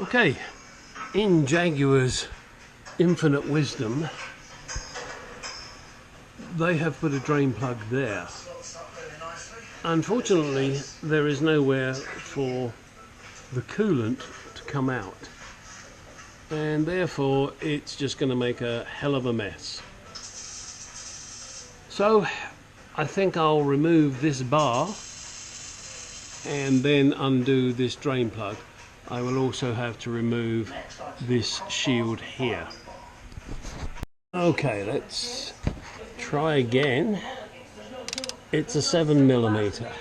Okay, in Jaguar's infinite wisdom, they have put a drain plug there. Unfortunately, there is nowhere for the coolant to come out, and therefore it's just going to make a hell of a mess. So I think I'll remove this bar and then undo this drain plug. I will also have to remove this shield here. Okay, let's try again. It's a 7mm.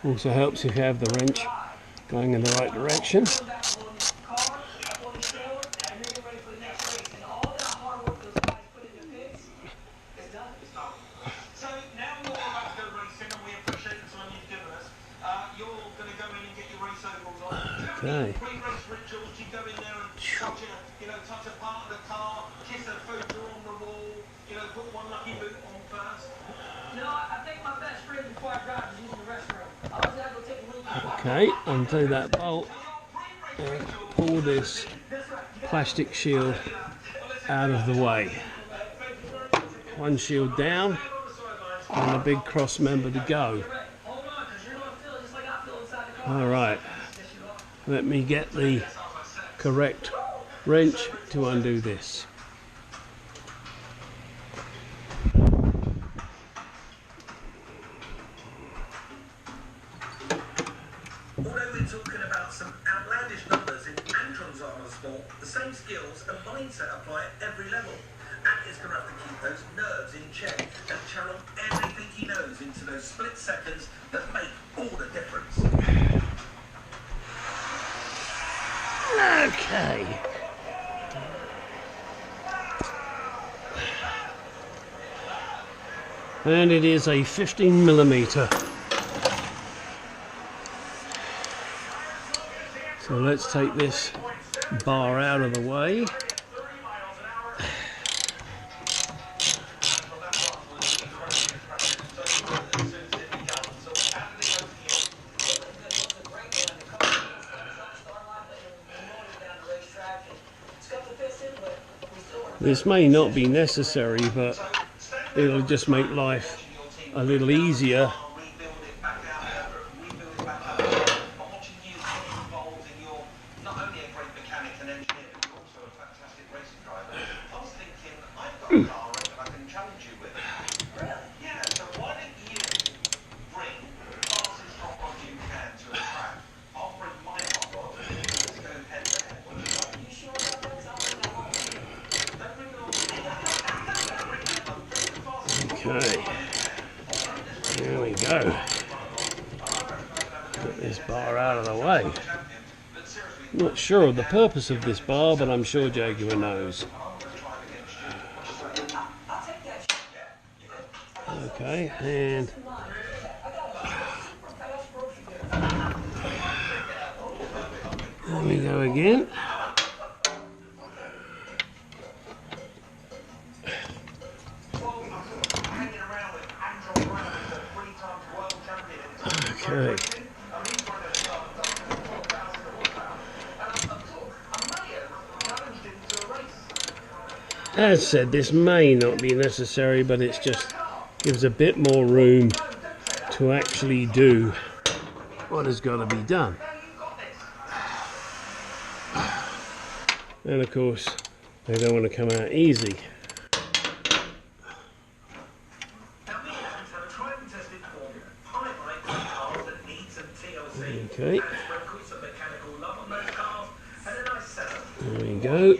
Also helps if you have the wrench going in the right direction. Okay. Okay, undo that bolt and pull this plastic shield out of the way. One shield down and a big cross member to go. Alright, let me get the correct wrench to undo this. Although we're talking about some outlandish numbers in Antron's armour sport, the same skills and mindset apply at every level. Ant is going to have to keep those nerves in check and channel everything he knows into those split seconds that make all the difference. Okay. And it is a 15mm. So let's take this bar out of the way. This may not be necessary, but it'll just make life a little easier. Okay, here we go. Get this bar out of the way. Not sure of the purpose of this bar, but I'm sure Jaguar knows. Okay, and there we go again. Okay. As said, this may not be necessary, but it just gives a bit more room to actually do what has got to be done. And of course, they don't want to come out easy. Okay, there we go.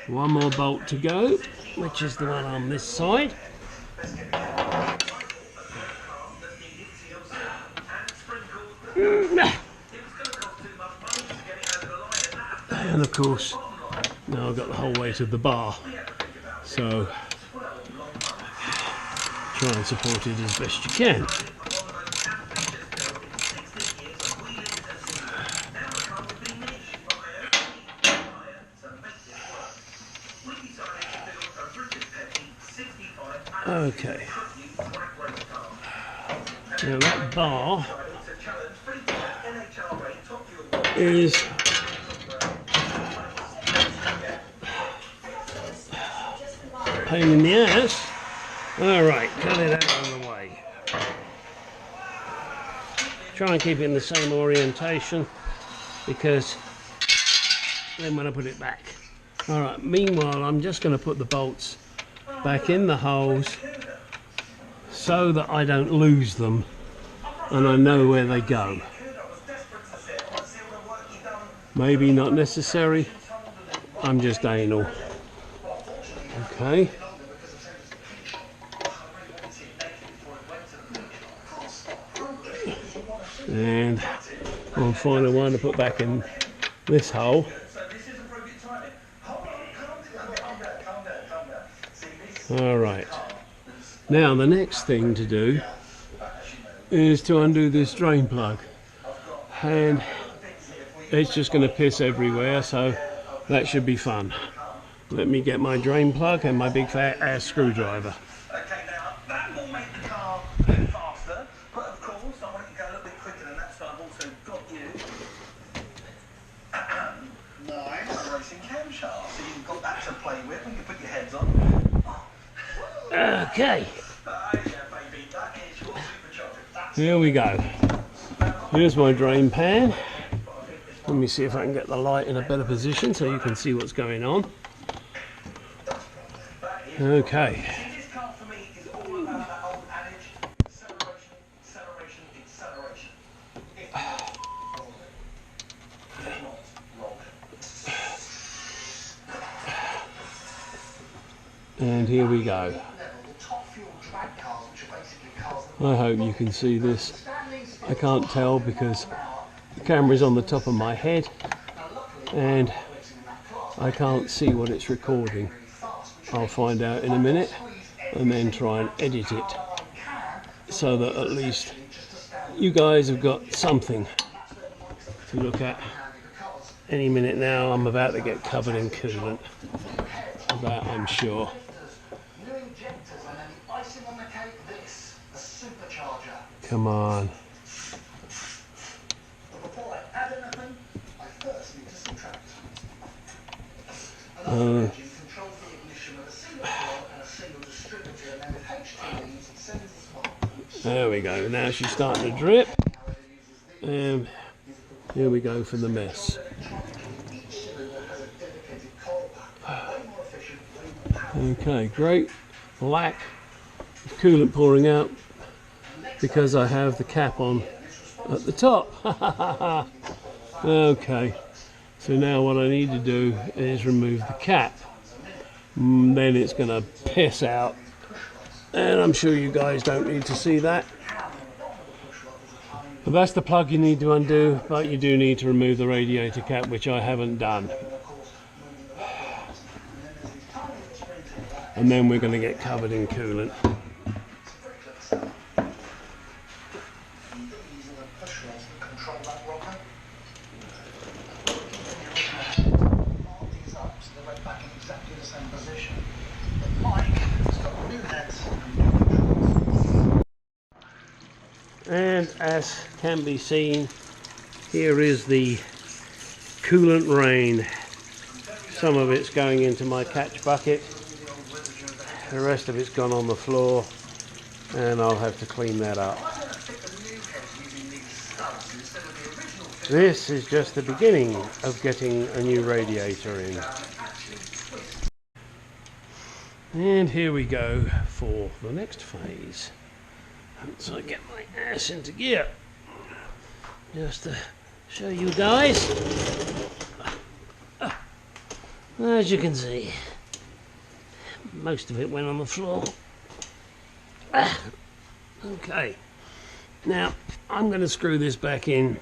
One more bolt to go, which is the one on this side. And of course, now I've got the whole weight of the bar, so try and support it as best you can. Okay. Now that bar is pain in the ass. Alright, cut it out of the way. Try and keep it in the same orientation, because then when I put it back. Alright, meanwhile I'm just going to put the bolts back in the holes so that I don't lose them and I know where they go. Maybe not necessary, I'm just anal. Okay. And I'll find a one to put back in this hole. Alright. Now the next thing to do is to undo this drain plug. And it's just going to piss everywhere, so that should be fun. Let me get my drain plug and my big fat ass screwdriver. Okay, now that will make the car go faster, but of course I want it to go a little bit quicker than that, so I've also got you 9 racing camshafts, so you've got that to play with when you put your heads on. Okay, Yeah, baby, that is your supercharger. here we go. Here's my drain pan. Let me see if I can get the light in a better position so you can see what's going on. Okay. This car for me is all about that old adage, acceleration, acceleration, acceleration. If not wrong. And here we go. I hope you can see this. I can't tell because the camera's on the top of my head and I can't see what it's recording. I'll find out in a minute and then try and edit it so that at least you guys have got something to look at. Any minute now I'm about to get covered in coolant. Of that I'm sure. Come on. There we go, now she's starting to drip, and here we go for the mess. Okay, great lack of coolant pouring out because I have the cap on at the top. Okay, so now what I need to do is remove the cap. Then it's going to piss out, and I'm sure you guys don't need to see that. But that's the plug you need to undo, but you do need to remove the radiator cap, which I haven't done. And then we're going to get covered in coolant. And as can be seen, here is the coolant rain. Some of it's going into my catch bucket, the rest of it's gone on the floor, and I'll have to clean that up. This is just the beginning of getting a new radiator in. And here we go for the next phase. Once I get my ass into gear, just to show you guys. As you can see, most of it went on the floor. Okay, now I'm going to screw this back in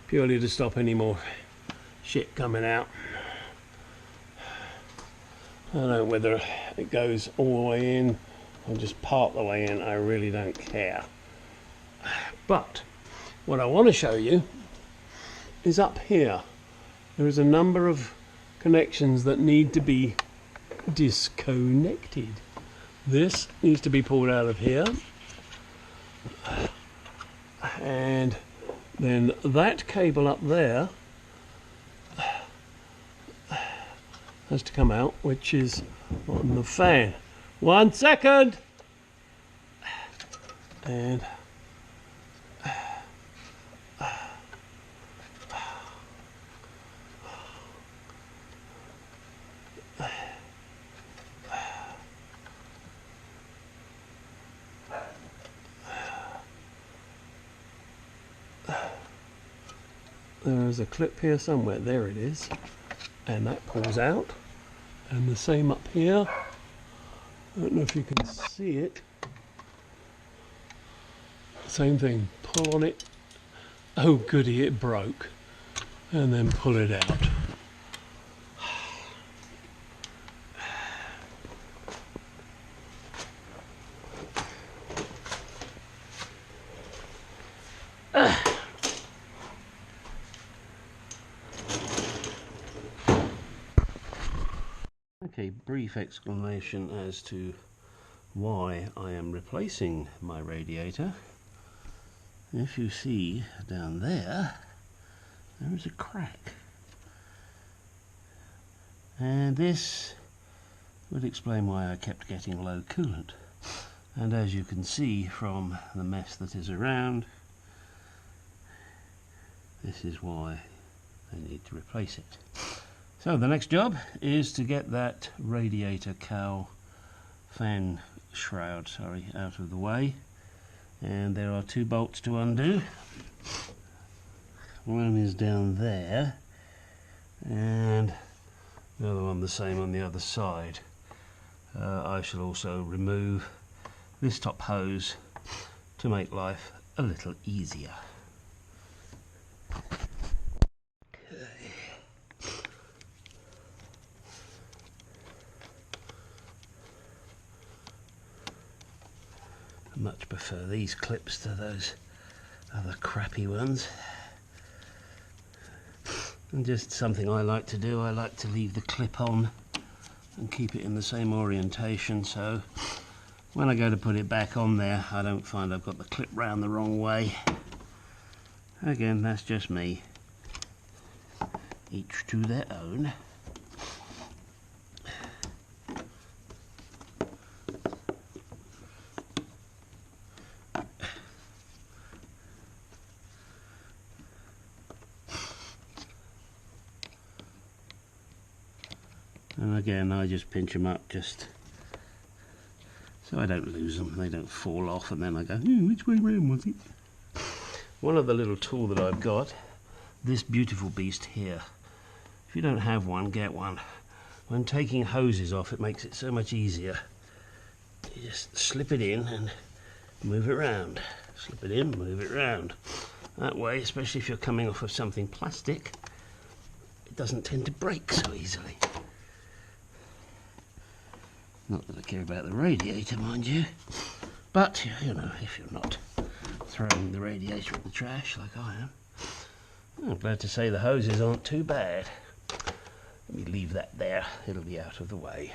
purely to stop any more shit coming out. I don't know whether it goes all the way in or just part the way in, I really don't care. But what I want to show you is up here. There is a number of connections that need to be disconnected. This needs to be pulled out of here, and then that cable up there has to come out, which is on the fan. 1 second! And there is a clip here somewhere. There it is. And that pulls out. And the same up here. I don't know if you can see it. Same thing. Pull on it. Oh goody, it broke. And then pull it out. Okay, brief explanation as to why I am replacing my radiator. If you see down there, there is a crack. And this would explain why I kept getting low coolant. And as you can see from the mess that is around, this is why I need to replace it. So the next job is to get that radiator cowl fan shroud, out of the way. And there are 2 bolts to undo. One is down there, and the other one the same on the other side. I shall also remove this top hose to make life a little easier. I much prefer these clips to those other crappy ones. And just something I like to do, I like to leave the clip on and keep it in the same orientation, so when I go to put it back on there I don't find I've got the clip round the wrong way. Again, that's just me. Each to their own. And again, I just pinch them up just so I don't lose them, they don't fall off, and then I go, which way round was it? One other little tool that I've got, this beautiful beast here. If you don't have one, get one. When taking hoses off, it makes it so much easier. You just slip it in and move it around. Slip it in, move it around. That way, especially if you're coming off of something plastic, it doesn't tend to break so easily. Not that I care about the radiator, mind you, but you know, if you're not throwing the radiator in the trash like I am. I'm glad to say the hoses aren't too bad. Let me leave that there, it'll be out of the way.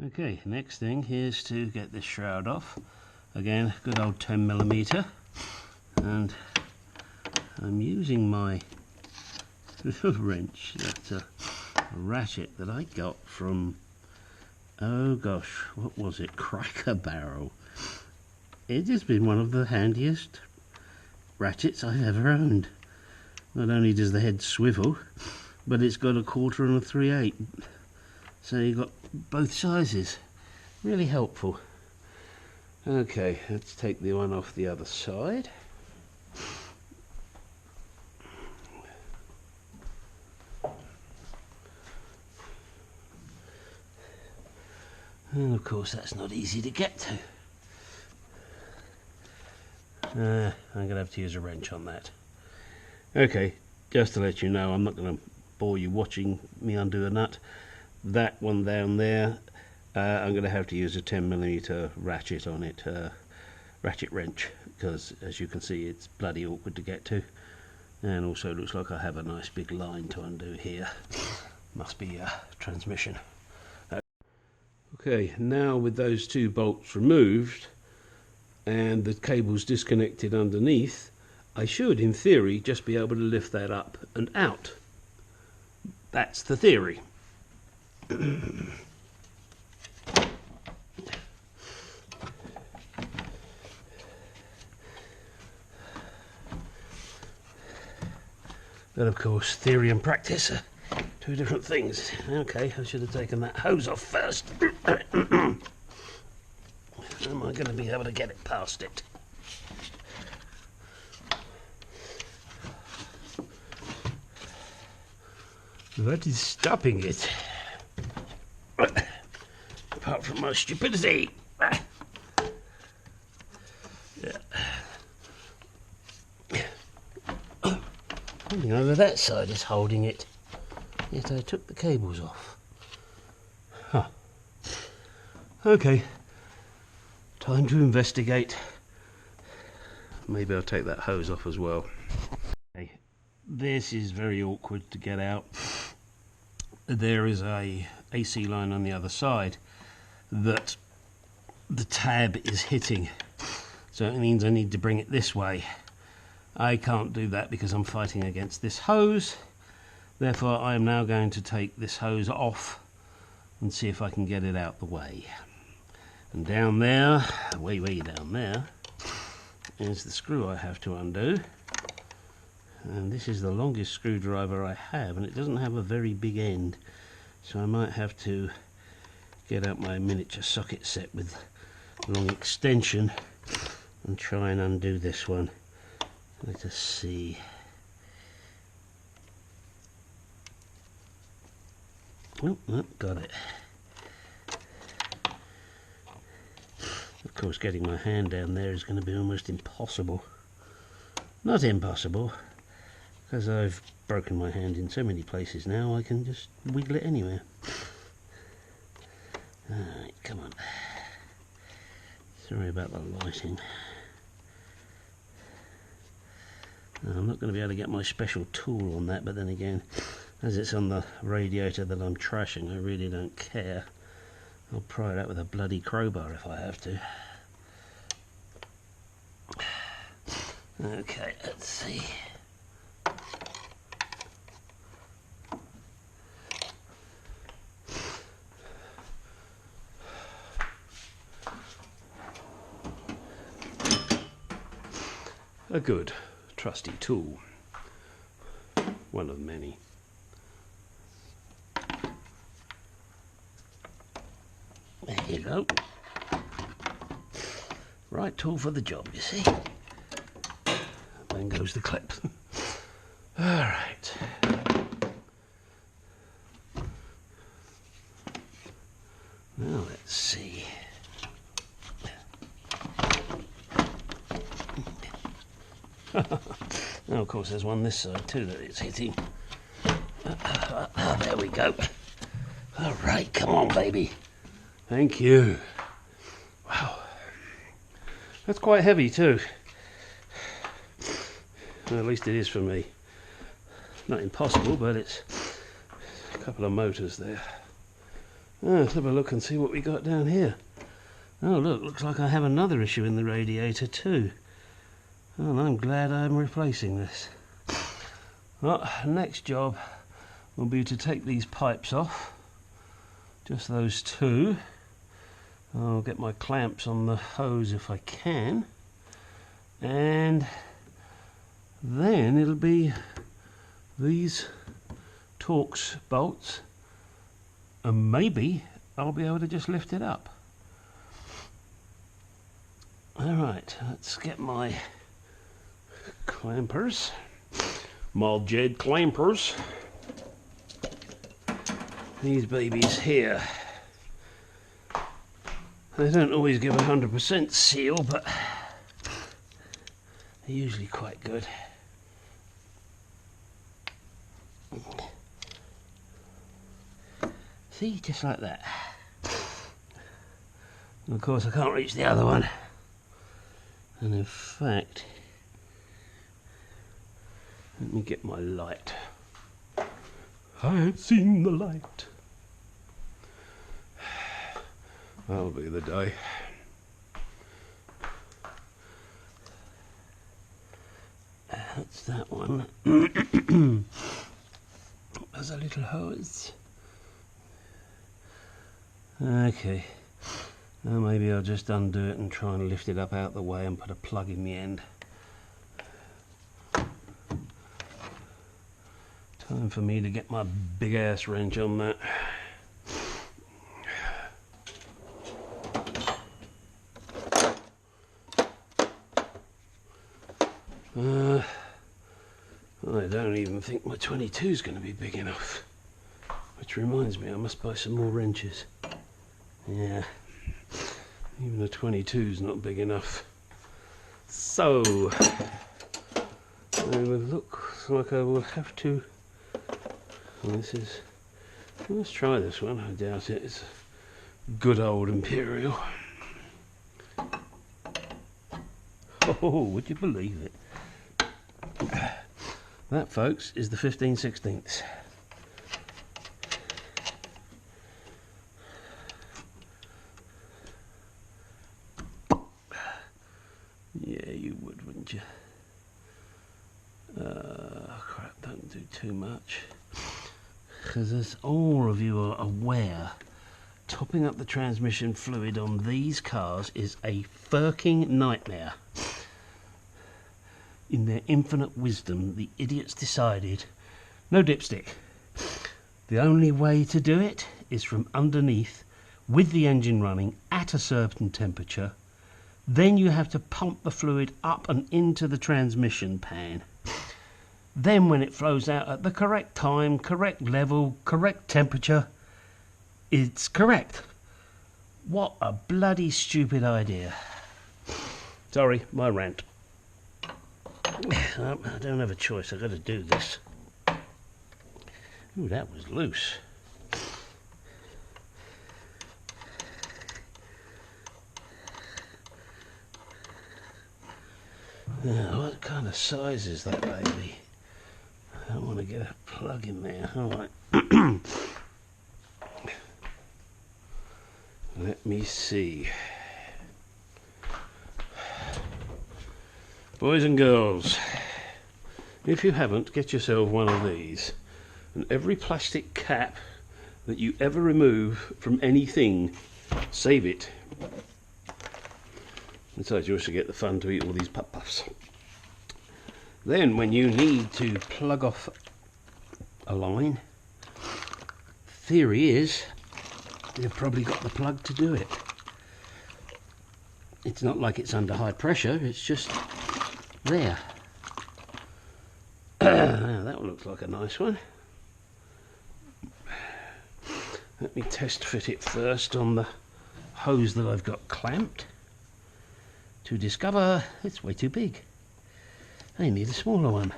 Okay, next thing is to get this shroud off. Again, good old 10mm, and I'm using my little wrench, that's a ratchet that I got from, oh gosh, what was it? Cracker Barrel. It has been one of the handiest ratchets I've ever owned. Not only does the head swivel, but it's got a 1/4 and a 3/8. So you've got both sizes. Really helpful. Okay, let's take the one off the other side. And of course that's not easy to get to. I'm going to have to use a wrench on that. Okay, just to let you know, I'm not going to bore you watching me undo a nut. That one down there, I'm going to have to use a 10mm ratchet on it, ratchet wrench, because as you can see it's bloody awkward to get to. And also it looks like I have a nice big line to undo here. Must be a transmission. Okay, now with those 2 bolts removed and the cables disconnected underneath, I should, in theory, just be able to lift that up and out. That's the theory. But of course, theory and practice are two different things. Okay, I should have taken that hose off first. Am I going to be able to get it past it? What is stopping it? Apart from my stupidity. Something over that side is holding it. Yet I took the cables off. Huh. Okay. Time to investigate. Maybe I'll take that hose off as well. Okay. This is very awkward to get out. There is a AC line on the other side that the tab is hitting. So it means I need to bring it this way. I can't do that because I'm fighting against this hose. Therefore, I am now going to take this hose off and see if I can get it out the way. And down there, way down there, is the screw I have to undo. And this is the longest screwdriver I have, and it doesn't have a very big end. So I might have to get out my miniature socket set with long extension and try and undo this one. Let us see. Oh, got it. Of course, getting my hand down there is going to be almost impossible. Not impossible, because I've broken my hand in so many places now, I can just wiggle it anywhere. Alright, come on. Sorry about the lighting. I'm not going to be able to get my special tool on that, but then again, as it's on the radiator that I'm trashing, I really don't care. I'll pry it out with a bloody crowbar if I have to. Okay, let's see. A good, trusty tool. One of many. There you go. Right tool for the job, you see. Then goes the clip. Alright. Now let's see. Now of course there's one this side too that it's hitting. There we go. Alright, come on baby. Thank you. Wow. That's quite heavy too. Well, at least it is for me. Not impossible, but it's a couple of motors there. Let's have a look and see what we got down here. Oh look, looks like I have another issue in the radiator too. Well, I'm glad I'm replacing this. Well, next job will be to take these pipes off. Just those two. I'll get my clamps on the hose if I can. And then it'll be these Torx bolts. And maybe I'll be able to just lift it up. Alright, let's get my clampers. My Jed clampers. These babies here. They don't always give 100% seal, but they're usually quite good. See, just like that. And of course I can't reach the other one. And in fact, let me get my light. I've seen the light. That'll be the day. That's that one. There's a little hose. Okay, now maybe I'll just undo it and try and lift it up out the way and put a plug in the end. Time for me to get my big ass wrench on that. I don't even think my 22 is going to be big enough. Which reminds me, I must buy some more wrenches. Yeah, even a 22 is not big enough. So, it looks like I will have to. Well, let's try this one. I doubt it. It's good old Imperial. Oh, would you believe it? That, folks, is the 15/16. Yeah, you would, wouldn't you? Crap, don't do too much. Because as all of you are aware, topping up the transmission fluid on these cars is a fucking nightmare. In their infinite wisdom, the idiots decided, no dipstick. The only way to do it is from underneath, with the engine running at a certain temperature. Then you have to pump the fluid up and into the transmission pan. Then when it flows out at the correct time, correct level, correct temperature, it's correct. What a bloody stupid idea. Sorry, my rant. I don't have a choice, I've got to do this. Ooh, that was loose. Now, what kind of size is that baby? I don't want to get a plug in there. Alright. Let me see. Boys and girls, if you haven't, get yourself one of these. And every plastic cap that you ever remove from anything, save it. Besides, you also get the fun to eat all these puff-puffs. Then, when you need to plug off a line, theory is you've probably got the plug to do it. It's not like it's under high pressure, it's just there. Now that looks like a nice one. Let me test fit it first on the hose that I've got clamped to discover it's way too big. I need a smaller one.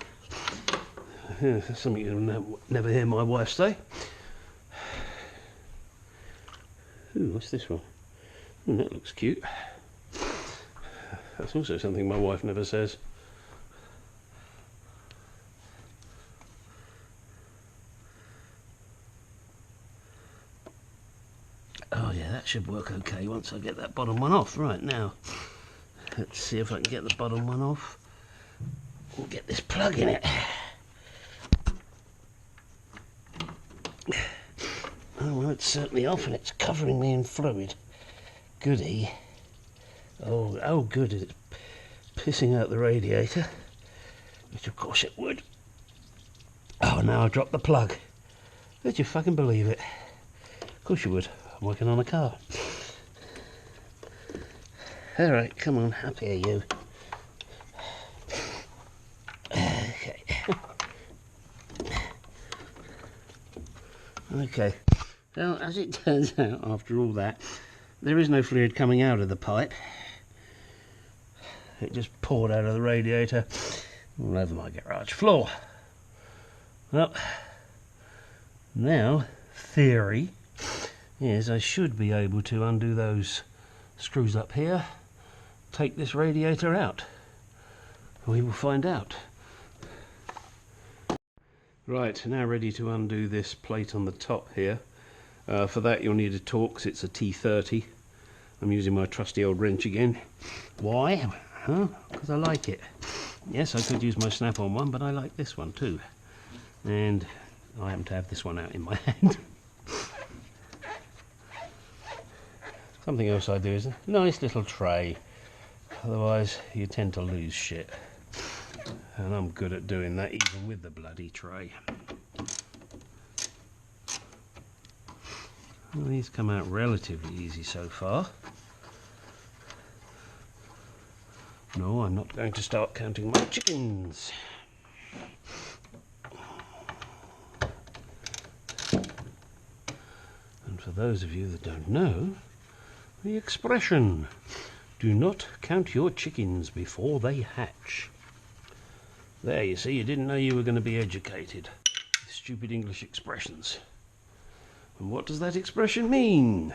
That's something you'll never hear my wife say. Ooh, what's this one? Ooh, that looks cute. That's also something my wife never says. Oh yeah, that should work okay once I get that bottom one off. Right, now, let's see if I can get the bottom one off. We'll get this plug in it. Oh well, it's certainly off and it's covering me in fluid. Goody. Oh good, it's pissing out the radiator, which of course it would. Oh, now I dropped the plug. Would you fucking believe it? Of course you would. I'm working on a car. Alright, come on, up here you. Okay. Okay. Well, as it turns out, after all that, there is no fluid coming out of the pipe. It just poured out of the radiator all over my garage floor. Well, now, theory is I should be able to undo those screws up here, take this radiator out. We will find out. Right, now ready to undo this plate on the top here. For that you'll need a Torx, it's a T30. I'm using my trusty old wrench again. Why? Huh? Because I like it. Yes, I could use my snap-on one, but I like this one too. And I happen to have this one out in my hand. Something else I do is a nice little tray. Otherwise you tend to lose shit. And I'm good at doing that even with the bloody tray. Well, these come out relatively easy so far. No, I'm not going to start counting my chickens. And for those of you that don't know, the expression, do not count your chickens before they hatch. There, you see, you didn't know you were going to be educated. Stupid English expressions. And what does that expression mean?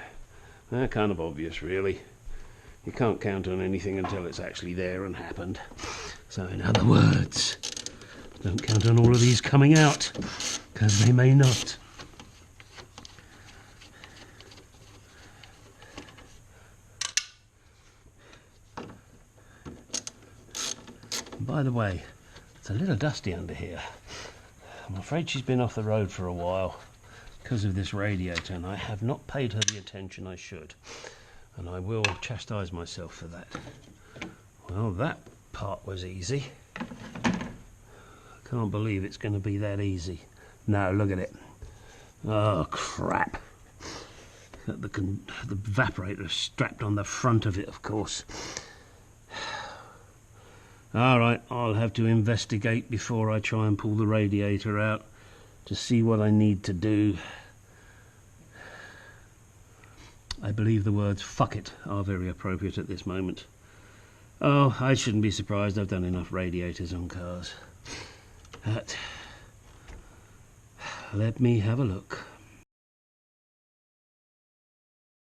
Kind of obvious, really. You can't count on anything until it's actually there and happened. So in other words, don't count on all of these coming out, because they may not. And by the way, it's a little dusty under here. I'm afraid she's been off the road for a while because of this radiator, and I have not paid her the attention I should. And I will chastise myself for that. Well, that part was easy. I can't believe it's going to be that easy. No, look at it. Oh, crap. The evaporator strapped on the front of it, of course. Alright, I'll have to investigate before I try and pull the radiator out to see what I need to do. I believe the words "fuck it" are very appropriate at this moment. Oh, I shouldn't be surprised. I've done enough radiators on cars. But let me have a look.